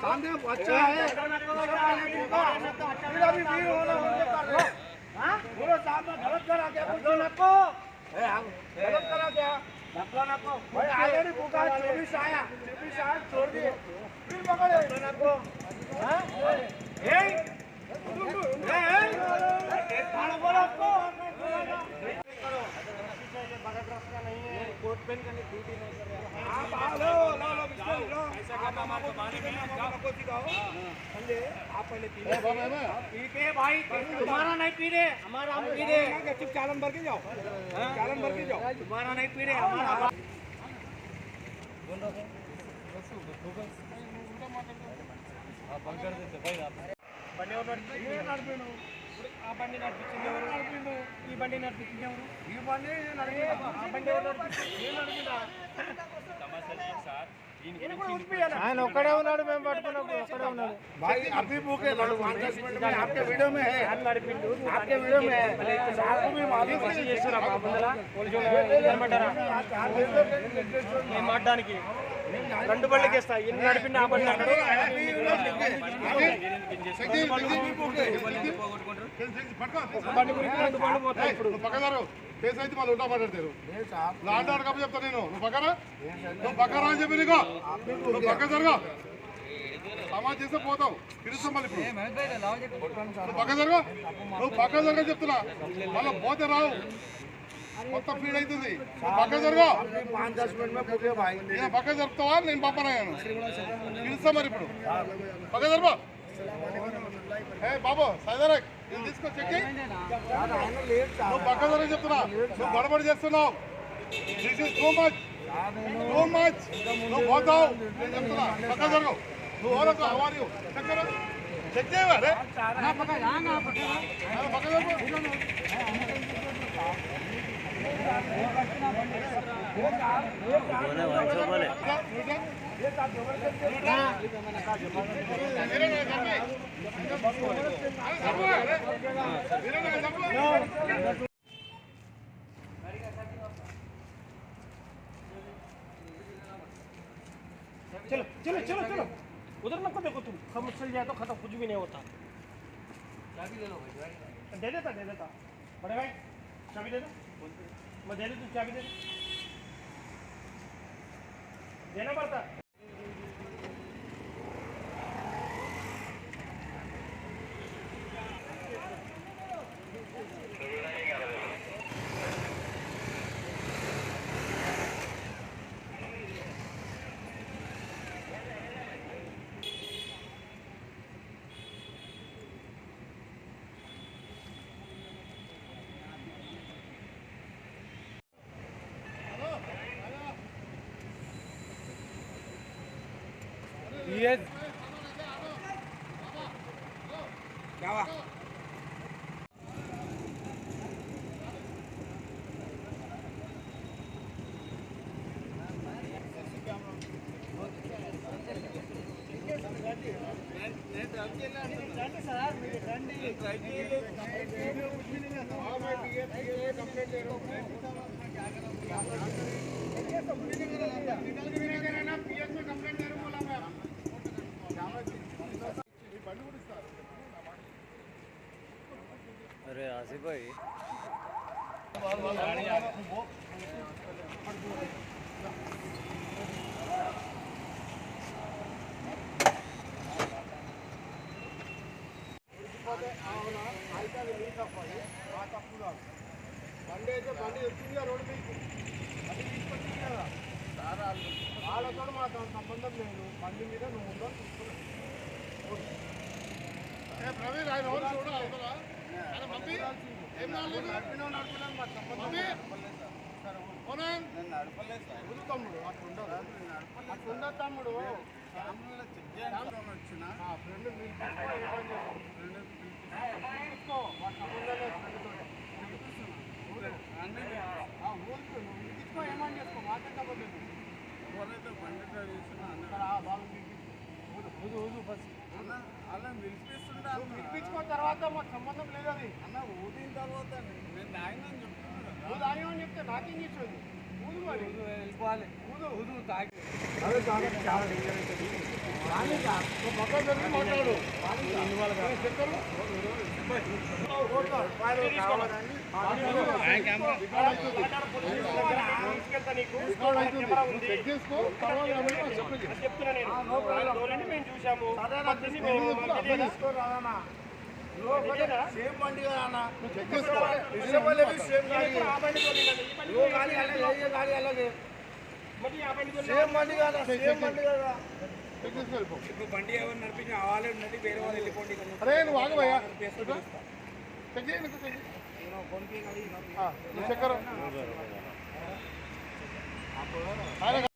सामने अच्छा है बोलो साहब ने गलत करा क्या पूछो नको गलत करा क्या नकला नको भाई ऑलरेडी बुका 24 आया छोड़ दिए फिर पकड़े नको हां ए बोलो को कोट पेन करने ड्यूटी नहीं कर रहे आप लो बिस्कुट लो ऐसा काम हमारे जमाने में आपको सिखाओ समझे आप पहले पी के भाई तुम्हारा नहीं पी रहे हमारा हम पी रहे चुप चालन भर के जाओ चालन भर के जाओ तुम्हारा नहीं पी रहे हमारा బంకర్ చేస్తే బై బండి ఎవరు నడిపిండు ఆ బండి నడిపించింది ఎవరు నడిపిండు ఈ బండి నడిపించింది ఎవరు ఈ బండి నడిపిండు ఆ బండి ఎవరు నడిపించింది నేను నడిపిండా సమస్య సార్ ఆయన ఒక్కడే ఉన్నాడు మేము పట్టుకున్నప్పుడు ఒక్కడే ఉన్నాడు भाई अभी बुक है आपके वीडियो में है आपके वीडियो में है आपको भी मालूम है చేస్తున్నా బాబులా పోలీసులు నిలబడ్డారా నేను మాట్లాడడానికి రెండు బళ్ళకి ఇస్తా ఇన్ని నడిపిన ఆ బండి అన్నాడు బండి గురించి రెండు బండ్లు పోతాయి ఇప్పుడు పక్కదారు కేసు అయితే మళ్ళీ ఉంటా మాట్లాడతారు లాంటి ఆడ కప్ప చెప్తా నేను నువ్వు పక్కరా అని చెప్పి నీకు నువ్వు పక్క జరగా సమాజ్ చేస్తే పోతావు పిలుస్తాం మళ్ళీ ఇప్పుడు నువ్వు పక్క జరగా చెప్తున్నా మళ్ళీ పోతే రావు మొత్తం ఫీడ్ అవుతుంది పక్క జరగా పక్క జరుపుతావా నేను పంపనాను పిలుస్తా మరి ఇప్పుడు పక్క జరుపు బాబు సైదరక్ నేను తీసుకో చెక్కి నువ్వు పక్క జరగ చెప్తున్నా నువ్వు గడబడి చేస్తున్నావు దిస్ ఇస్ టూ మచ్ నువ్వు పోతావు నేను చెప్తున్నా పక్క జరగవు నువ్వు ఓరకు అవారు చెక్ చేయవా రే పక్క జరుగు चलो चलो चलो चलो उधर मत देखो तुम हम चल जाए तो खत्म कुछ भी नहीं होता चाबी ले लो भाई दे देता बड़े भाई चाबी दे दो मैं दे दे तू चाबी दे देना पड़ता ये क्या हुआ अरे आसिफ भाई బండి అయితే బండి వచ్చిందిగా రోడ్డు మీకు బండి తీసుకొచ్చింది కదా వాళ్ళతో మాకు సంబంధం లేదు బండి మీద నువ్వు ఉందో ప్రవీణ్ ఆయన ఎవరు చూడాలి నడిపినావు మాకు సంబంధం తమ్ముడు అట్లుండదు తమ్ముడు వచ్చిన ఫ్రెండ్ తీసుకో ఏమని చేసుకో మాట్లాడకపోతే బండి ఫస్ట్ వాళ్ళని పిలిపిస్తుంటా పిలిపించుకున్న తర్వాత మాకు సంబంధం లేదు అది అన్న ఊదిన తర్వాత నేను తాగినని చెప్తున్నాను కదా. నువ్వు తాగేమని చెప్తే నాకేం చేసేది ఊదు మరి వెళ్ళిపోవాలి ఊదు ఊదు తాగి అదే చాలా డేంజర్ అవుతుంది మాట్లాడు చెప్తున్నా నేను మేము చూసాము సేమ్ బండి కదా అన్న సేమ్ బండి కదా సేమ్ బండి కదా ఇప్పుడు బండి ఎవరు నడిపించి వాళ్ళే ఉన్నది వేరే వాళ్ళు వెళ్ళిపోండి అరే నువ్వు ఆగవయ్యా చక్కెర